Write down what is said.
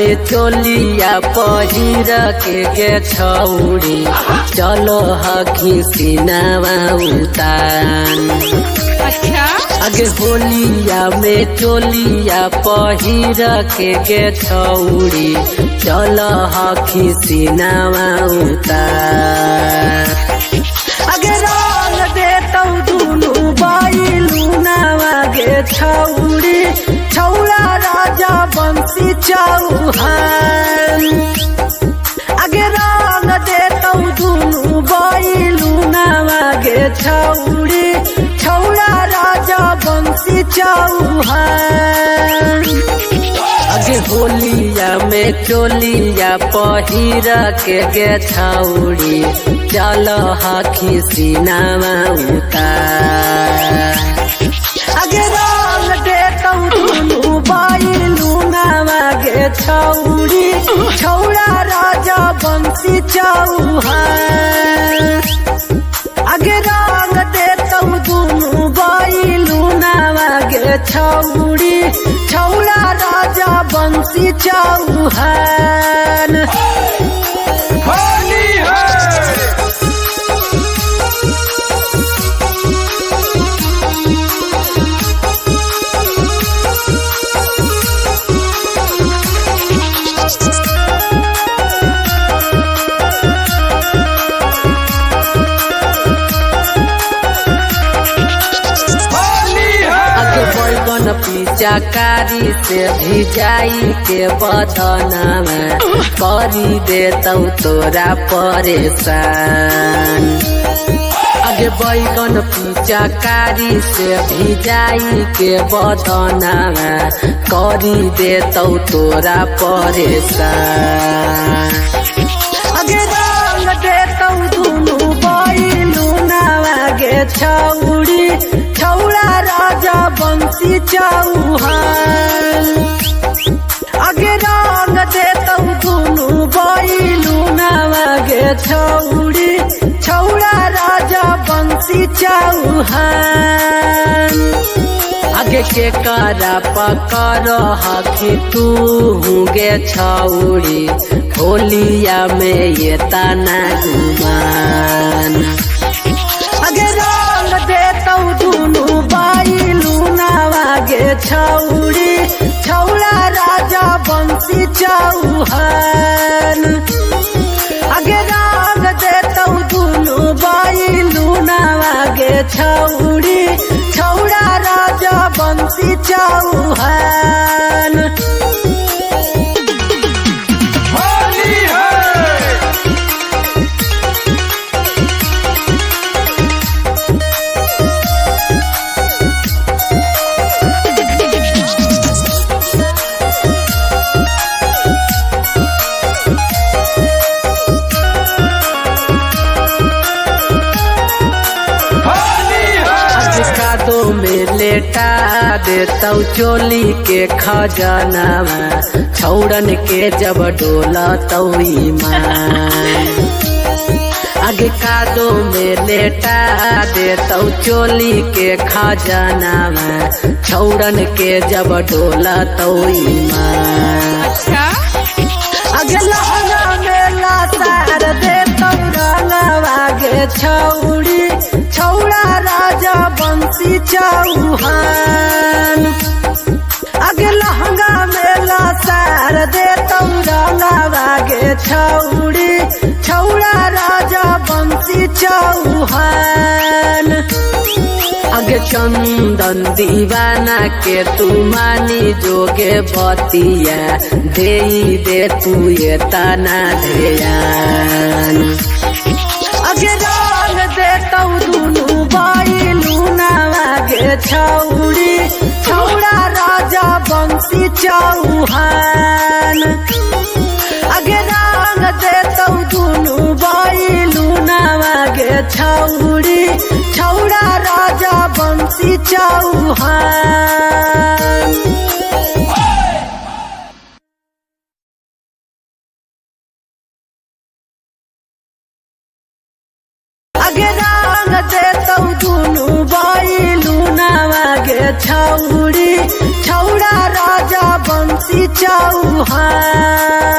में चोलिया पहिर के गे छौड़ी चलो हखी सिनावा उतान। अच्छा आगे होलिया में चोलिया पहिर के गे छौड़ी चलो हखी सिनावा उतान। आगे रंग देतौ दुनु बैलू नावा गे छौड़ी छौड़ा राजा बंसी चौहान। आगे रंग देतौ दुनु बैलू नावा गे छौड़ी छौड़ा राजा बंसी चौहान। आगे होलिया में चोलिया पहिर के गे छौड़ी चल हखी सिनावा उतार। आगे रंग देतौ दुनु बैलू नावा गे छौड़ी छौड़ा राजा बंसी चौहान। आगे रंग देतौ दुनु बैलू नावा गे छौड़ी छौड़ा राजा बंसी चौहान। बैगन पिचकारी से भिजाई के बदनामा करी देतौ तोरा परेशान। आगे बैगन पिचकारी से भिजाई के बदनामा करी देतौ तोरा परेशान। आगे रंग देतौ दुनु बैलू नावा गे छौड़ी छौड़ा राजा बंसी चौहान। आगे रंग देतौ दुनु बैलू नावा गे छौड़ी छौड़ा राजा बंसी चौहान। आगे के करा पकर हखी तू गे छौड़ी होलिया में ये तना गुमान। आगे रंग देतौ दुनु बैलू नावा गे छौड़ी छौड़ा राजा बंसी चौहान। आगे रंग देतौ दुनु बैलू नावा गे छौड़ी छौड़ा राजा बंसी चौहान। में लेटा देतौ चोली के खजनावा छौड़न के जब डोलतौ ईमान। आगे कादो में लेटा देतौ चोली के खजनावा छौड़न के जब डोलतौ ईमान। अच्छा आगे लहंगा में लासार देतौ रंगवा गे छौड़ी छौड़ा राजा बंसी चौहान। आगे लहंगा में लासार देतौ रंगवा गे छौड़ी छौड़ा राजा बंसी चौहान। आगे चंदन दीवाना के तू मानी जोगे बतिया देई दे तू ये तना ध्यान। आगे रंग देतौ दुनु बैलू नावा गे छौड़ी छौड़ा राजा बंसी चौहान। आगे रंग देतौ दुनु बैलू नावा गे छौड़ी छौड़ा राजा बंसी चौहान।